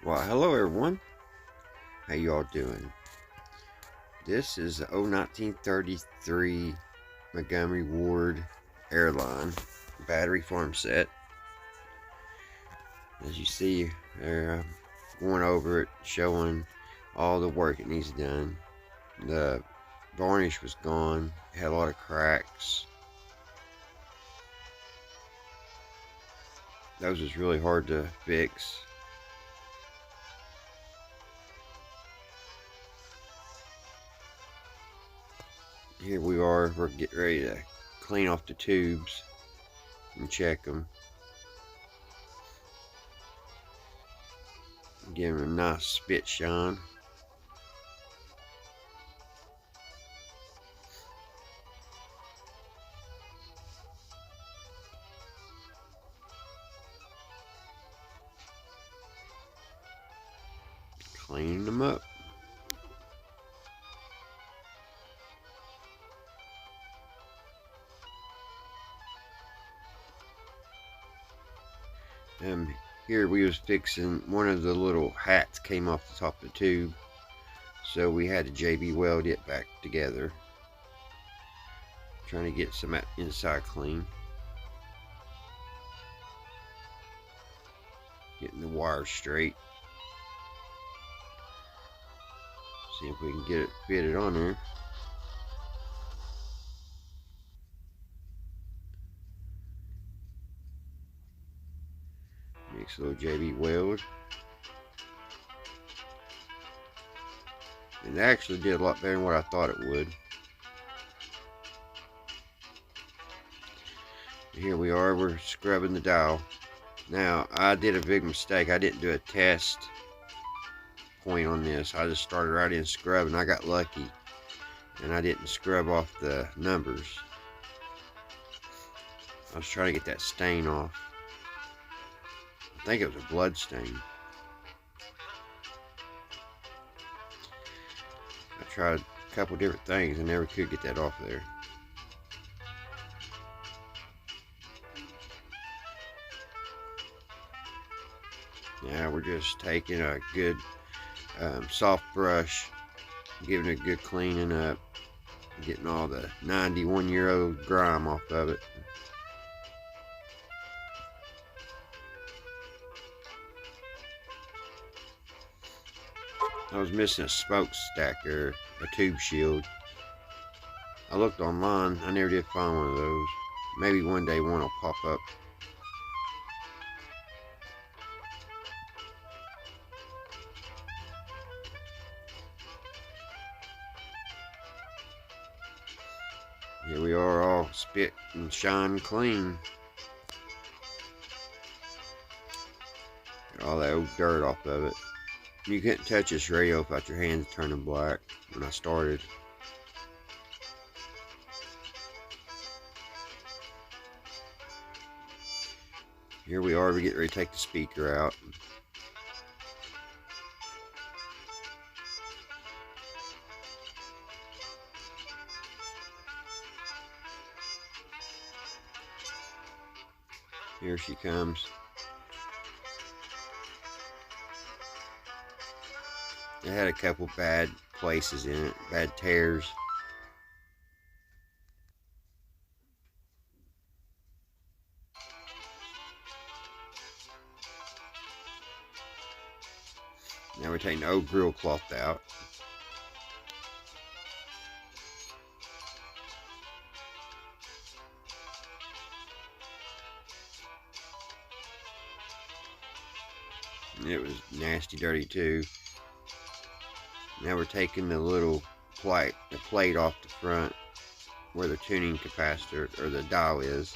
Well, hello everyone. How y'all doing? This is the 1933 Montgomery Ward Airline battery farm set. As you see, they're going over it, showing all the work it needs done. The varnish was gone, it had a lot of cracks. Those was really hard to fix. Here we are, we're getting ready to clean off the tubes and check them. Give them a nice spit shine. Clean them up. Here we was fixing one of the little hats came off the top of the tube, so we had to JB weld it back together. Trying to get some inside clean. Getting the wires straight. See if we can get it fitted on there. Makes a little JB weld. It actually did a lot better than what I thought it would. Here we are, we're scrubbing the dial. Now, I did a big mistake. I didn't do a test point on this. I just started right in scrubbing. I got lucky, and I didn't scrub off the numbers. I was trying to get that stain off. I think it was a blood stain. I tried a couple different things and never could get that off there. Now we're just taking a good soft brush, giving it a good cleaning up, getting all the 91-year-old grime off of it. I was missing a smokestack or a tube shield. I looked online, I never did find one of those. Maybe one day one will pop up. Here we are, all spit and shine clean. Got all that old dirt off of it. You couldn't touch this radio without your hands turning black when I started. Here we are, we get ready to take the speaker out. Here she comes. It had a couple bad places in it, bad tears. Now we're taking the old grill cloth out. It was nasty dirty too. Now we're taking the little plate off the front where the tuning capacitor or the dial is.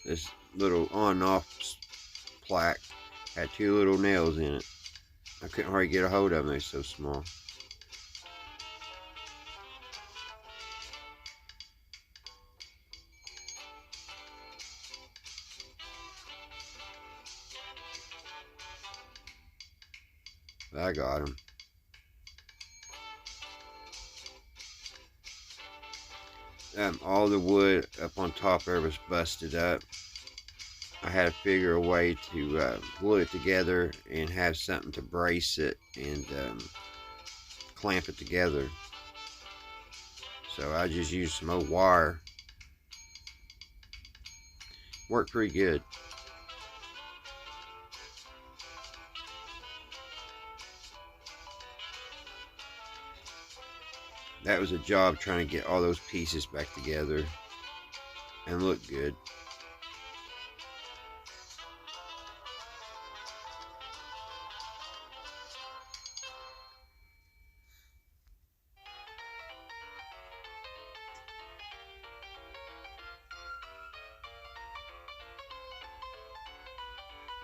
This little on and off plaque had two little nails in it. I couldn't hardly get a hold of them, they're so small. I got them. all the wood up on top there was busted up. I had to figure a way to glue it together and have something to brace it and clamp it together. So I just used some old wire. Worked pretty good. That was a job trying to get all those pieces back together and look good.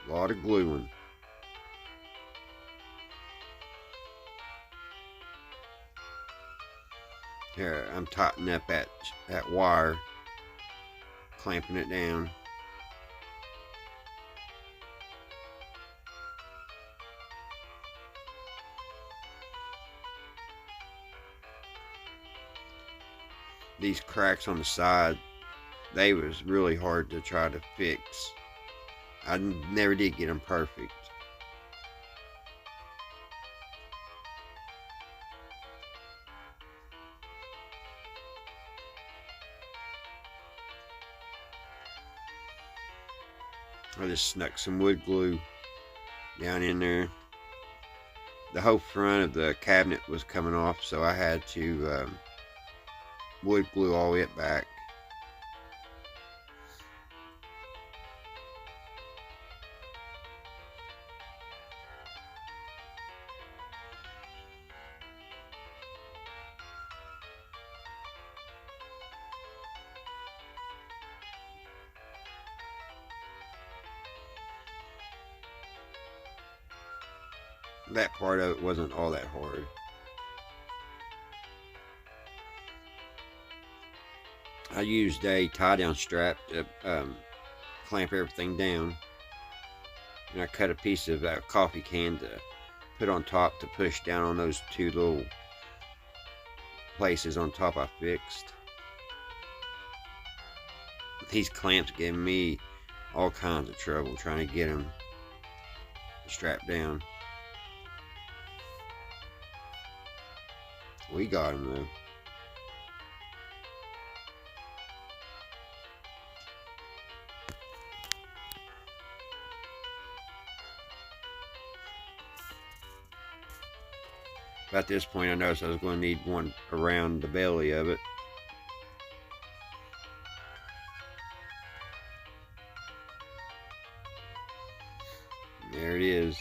A lot of gluing. Here, I'm tightening up that wire, clamping it down. These cracks on the side, they was really hard to try to fix. I never did get them perfect. I just snuck some wood glue down in there. The whole front of the cabinet was coming off, so I had to wood glue all it back. That part of it wasn't all that hard. I used a tie-down strap to clamp everything down, and I cut a piece of coffee can to put on top to push down on those two little places on top I fixed. These clamps gave me all kinds of trouble trying to get them strapped down. We got them though. About this point I noticed I was going to need one around the belly of it. There it is.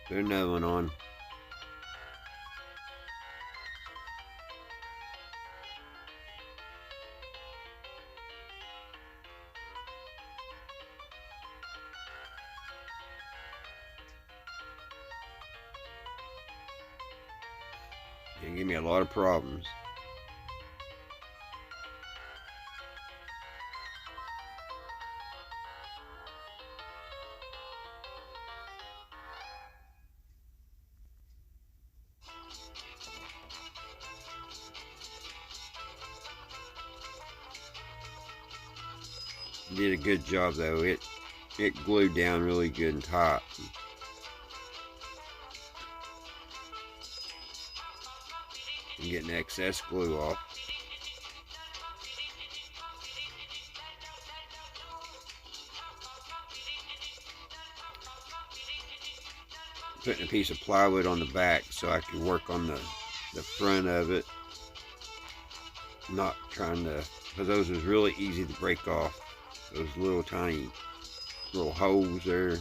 Put another one on. It gave me a lot of problems. Did a good job though. It glued down really good and tight. And getting excess glue off. Putting a piece of plywood on the back so I could work on the front of it. Not trying to, because those was really easy to break off. Those little tiny little holes there,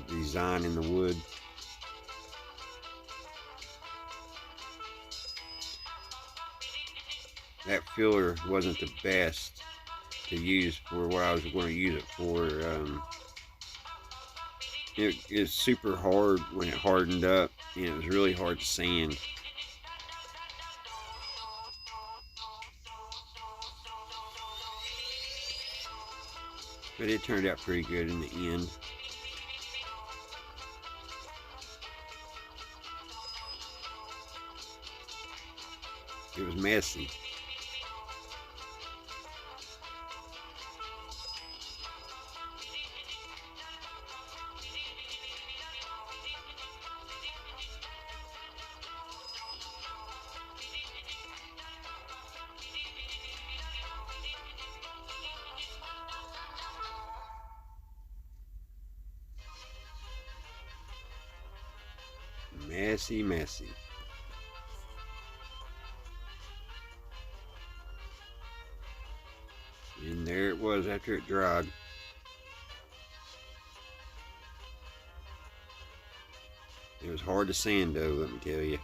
design in the wood. That filler wasn't the best to use for what I was going to use it for. It's super hard when it hardened up, and it was really hard to sand. But it turned out pretty good in the end. It was messy. Messy, messy. And there it was after it dried. It was hard to sand though, let me tell you.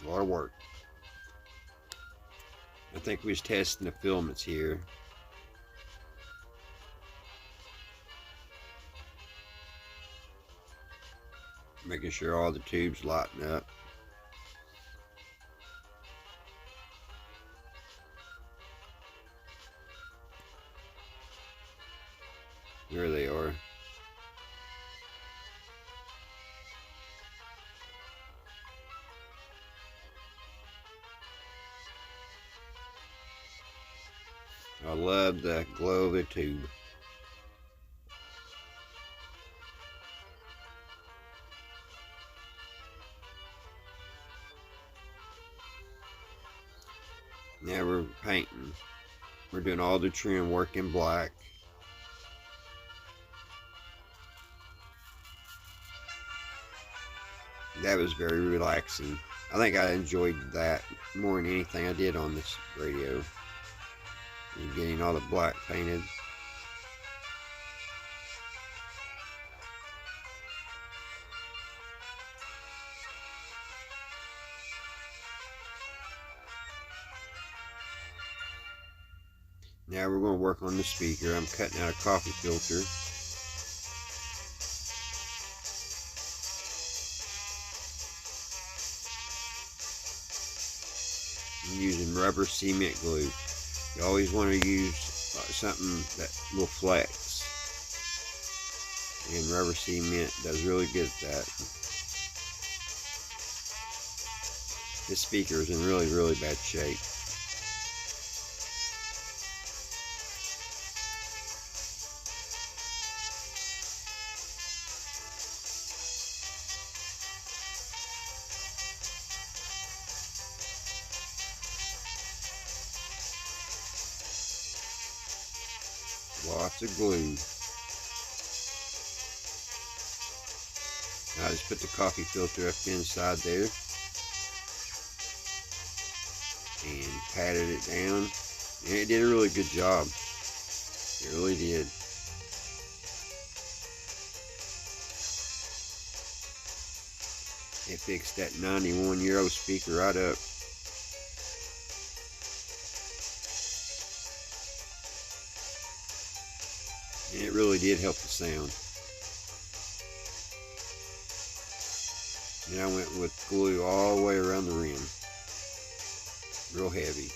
A lot of work. I think we was testing the filaments here. Making sure all the tubes lighten up. There they are. I love the glow of the tube. Now we're painting. We're doing all the trim work in black. That was very relaxing. I think I enjoyed that more than anything I did on this radio. And getting all the black painted. Now we're going to work on the speaker. I'm cutting out a coffee filter. I'm using rubber cement glue. You always want to use something that will flex. And rubber cement does really good at that. This speaker is in really, really bad shape. Lots of glue. I just put the coffee filter up inside there and patted it down, and it did a really good job. It really did. It fixed that 91-year-old speaker right up. And it really did help the sound. And I went with glue all the way around the rim. Real heavy.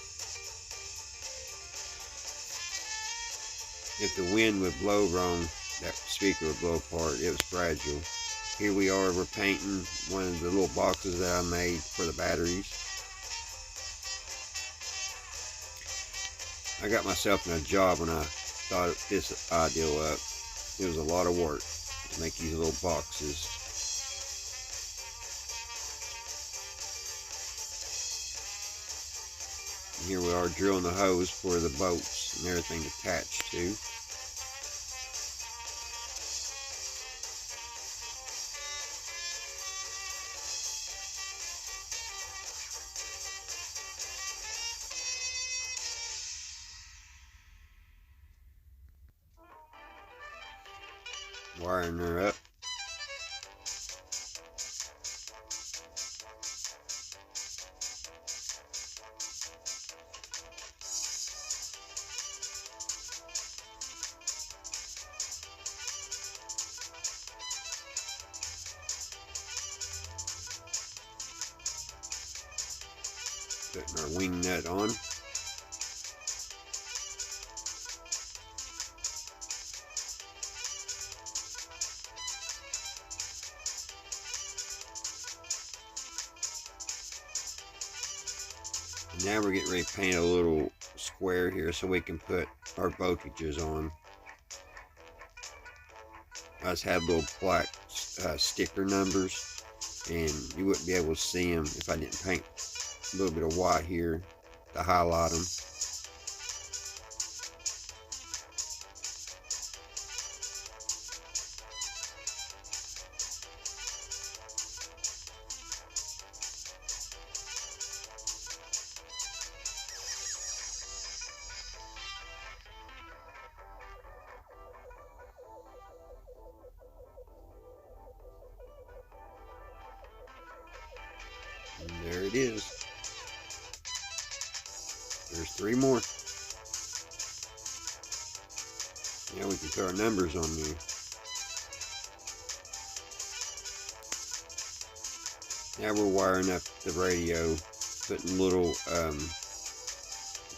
If the wind would blow wrong, that speaker would blow apart. It was fragile. Here we are, we're painting one of the little boxes that I made for the batteries. I got myself in a job when I thought this idea up. It was a lot of work to make these little boxes. And here we are drilling the hose for the bolts and everything attached to. Wiring her up. Putting our wing nut on. Now we're getting ready to paint a little square here so we can put our voltages on. I just have little black sticker numbers, and you wouldn't be able to see them if I didn't paint a little bit of white here to highlight them. And there it is. There's 3 more. Now we can put our numbers on there. Now we're wiring up the radio, putting little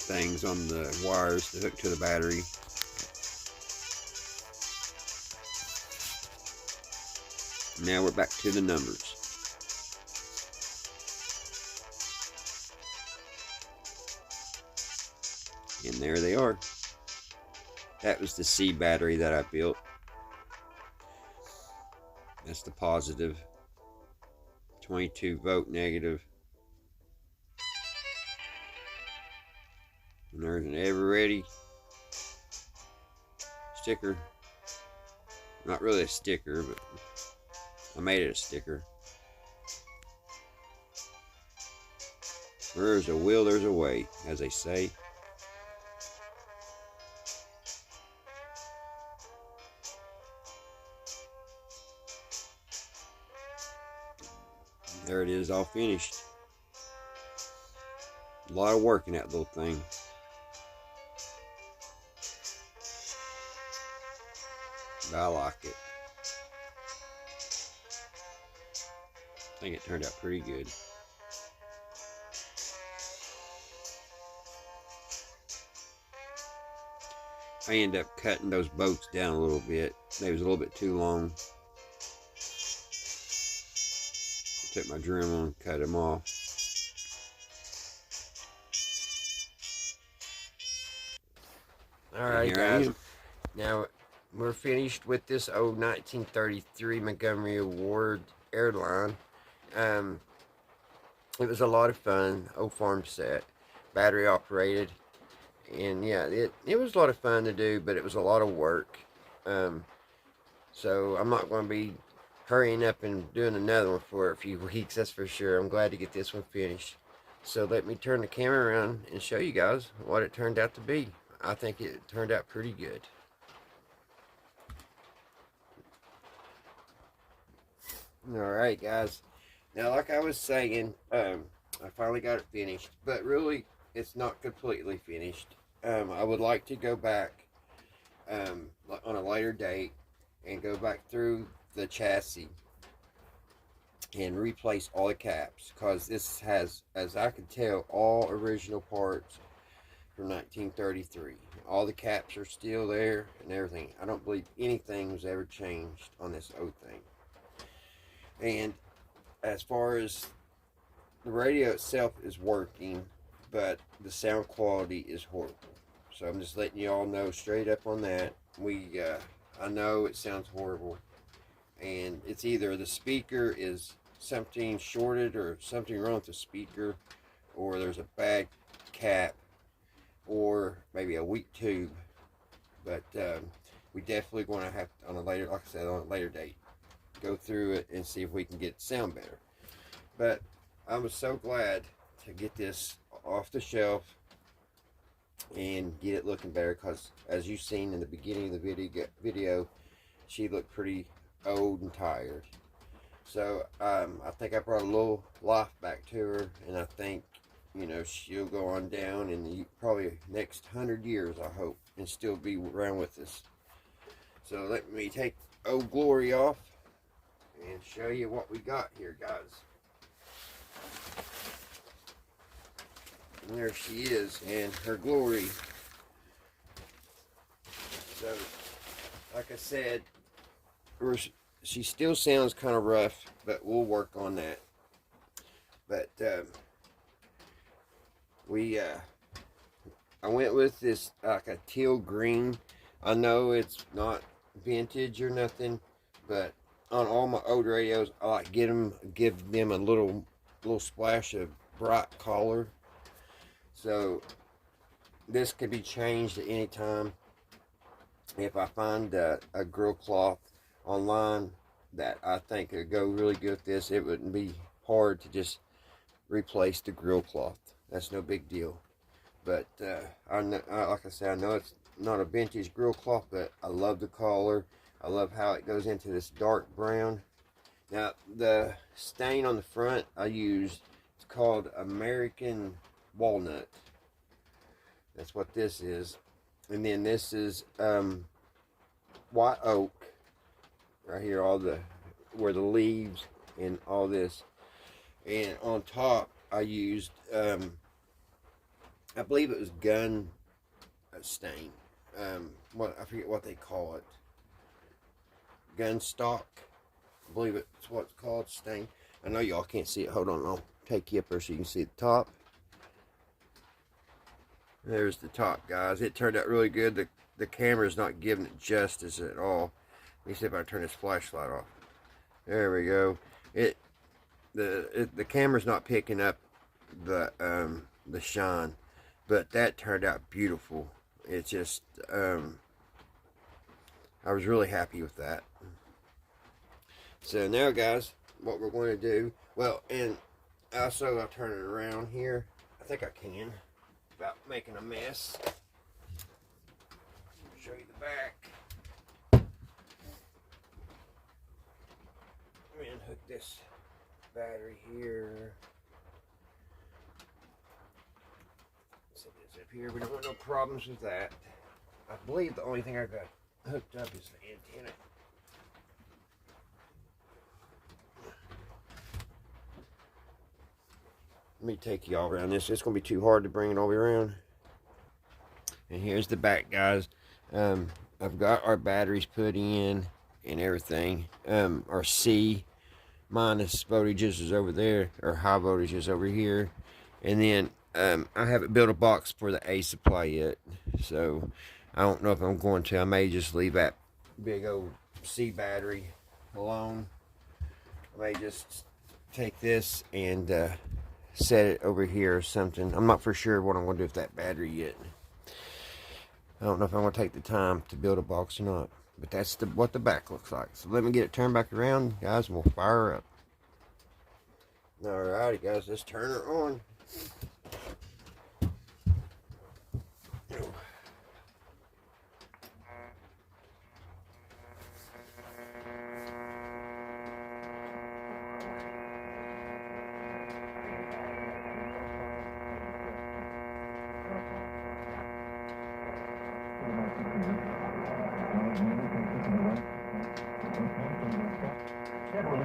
things on the wires to hook to the battery. Now we're back to the numbers. And there they are. That was the C battery that I built. That's the positive. 22 volt negative. And there's an ever ready sticker. Not really a sticker, but I made it a sticker. Where there's a will, there's a way, as they say. There it is, all finished. A lot of work in that little thing. But I like it. I think it turned out pretty good. I ended up cutting those bolts down a little bit. They was a little bit too long. I took my Dremel and cut them off. Alright guys, now we're finished with this old 1933 Montgomery Ward Airline. It was a lot of fun, old farm set, battery operated, and yeah, it was a lot of fun to do, but it was a lot of work. So I'm not going to be hurrying up and doing another one for a few weeks, that's for sure. I'm glad to get this one finished. So let me turn the camera around and show you guys what it turned out to be. I think it turned out pretty good. Alright guys, now like I was saying, I finally got it finished, but really it's not completely finished. I would like to go back on a later date and go back through the chassis and replace all the caps, because this has, as I can tell, all original parts from 1933. All the caps are still there and everything. I don't believe anything was ever changed on this old thing. And as far as the radio itself is working, but the sound quality is horrible. So I'm just letting you all know straight up on that. I know it sounds horrible, and it's either the speaker is something shorted or something wrong with the speaker, or there's a bad cap, or maybe a weak tube. But we definitely going to have to, on a later, like I said, on a later date, go through it and see if we can get sound better. But I was so glad to get this off the shelf and get it looking better, because as you've seen in the beginning of the video, she looked pretty old and tired. So I think I brought a little life back to her, and I think, you know, she'll go on down in the probably next 100 years, I hope, and still be around with us. So let me take Old Glory off and show you what we got here, guys. And there she is, and her glory. So, like I said, she still sounds kind of rough, but we'll work on that. But I went with this like a teal green. I know it's not vintage or nothing, but on all my old radios, I like give them a little splash of bright color. So this could be changed at any time. If I find a grill cloth online that I think would go really good with this, it wouldn't be hard to just replace the grill cloth. That's no big deal. But I know, like I said, I know it's not a vintage grill cloth, but I love the color. I love how it goes into this dark brown. Now the stain on the front I used, it's called American Walnut. That's what this is. And then this is white oak right here, all the where the leaves and all this. And on top I used I believe it was gun stain. I forget what they call it. Gun stock. I believe it's what it's called, stain. I know y'all can't see it. Hold on, I'll take you up there so you can see the top. There's the top, guys. It turned out really good. The camera's not giving it justice at all. Let me see if I turn this flashlight off. There we go. The camera's not picking up the shine, but that turned out beautiful. It's just I was really happy with that. So now, guys, what we're going to do, well, and also I'll turn it around here. I think I can, without making a mess. Show you the back. Let me unhook this battery here. Set this up here. We don't want no problems with that. I believe the only thing I got hooked up is the antenna. Let me take you all around this. It's going to be too hard to bring it all the way around. And here's the back, guys. I've got our batteries put in and everything. Our C minus voltages is over there, or high voltages over here. And then I haven't built a box for the A supply yet, so I don't know if I'm going to. I may just leave that big old C battery alone. I may just take this and set it over here or something. I'm not for sure what I'm going to do with that battery yet. I don't know if I'm going to take the time to build a box or not, but that's what the back looks like. So let me get it turned back around, guys, and we'll fire her up. Alrighty, guys, let's turn her on.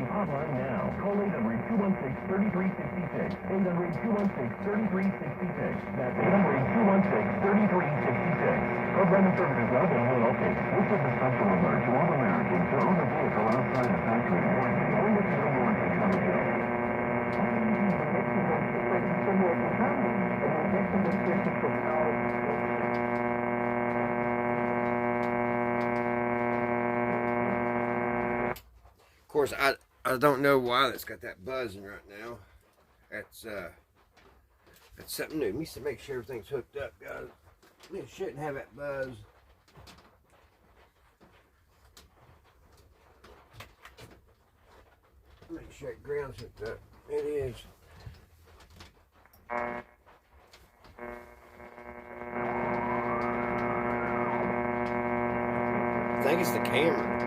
Hotline now. Call 800-216-3366. 800-216-3366. That's 800-216-3366. Program and services not available located. This is a special alert to all Americans who own a vehicle outside the factory warranty. Only if the warranty comes in. Of course, I don't know why that's got that buzzing right now. That's something new. Let me just make sure everything's hooked up, guys. It shouldn't have that buzz. Make sure that ground's hooked up. It is. I think it's the camera.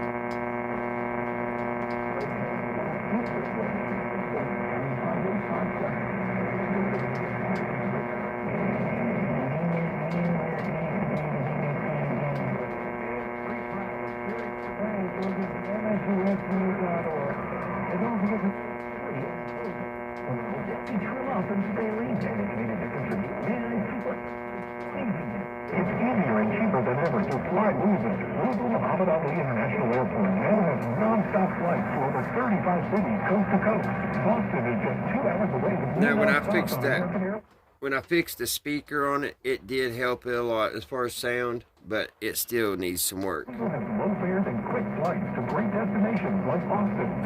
It's easier and cheaper than ever to fly movement. Louisville Muhammad Ali International Airport now has non-stop flights to over 35 cities coast to coast. Boston is just 2 hours away. Now, when I fixed that when I fixed the speaker on it, it did help it a lot as far as sound, but it still needs some work.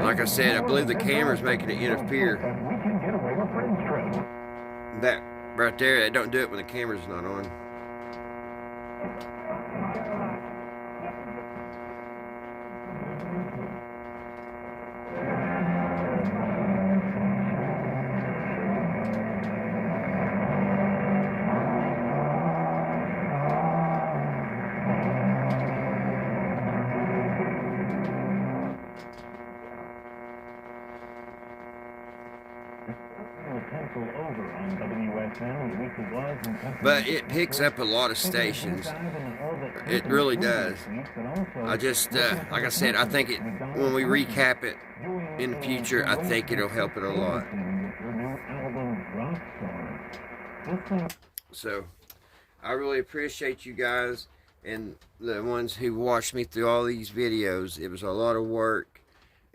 Like I said, I believe the camera's making it interfere. That right there, it don't do it when the camera's not on. But it picks up a lot of stations. It really does. I just, like I said, I think it, when we recap it in the future, I think it'll help it a lot. So, I really appreciate you guys and the ones who watched me through all these videos. It was a lot of work,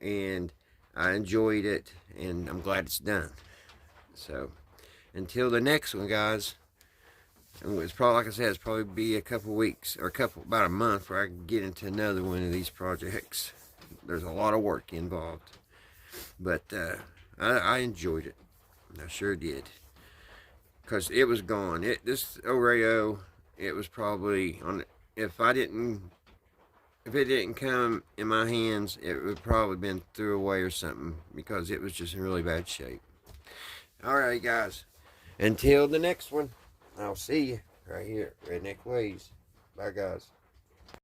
and I enjoyed it, and I'm glad it's done. So, until the next one, guys, it's probably, like I said, it's probably be a couple weeks or about a month before I can get into another one of these projects. There's a lot of work involved, but I enjoyed it. I sure did, because it was gone. This Oreo, it was probably on. If it didn't come in my hands, it would probably been threw away or something, because it was just in really bad shape. Alright, guys, until the next one, I'll see you right here at Redneck Ways. Bye, guys.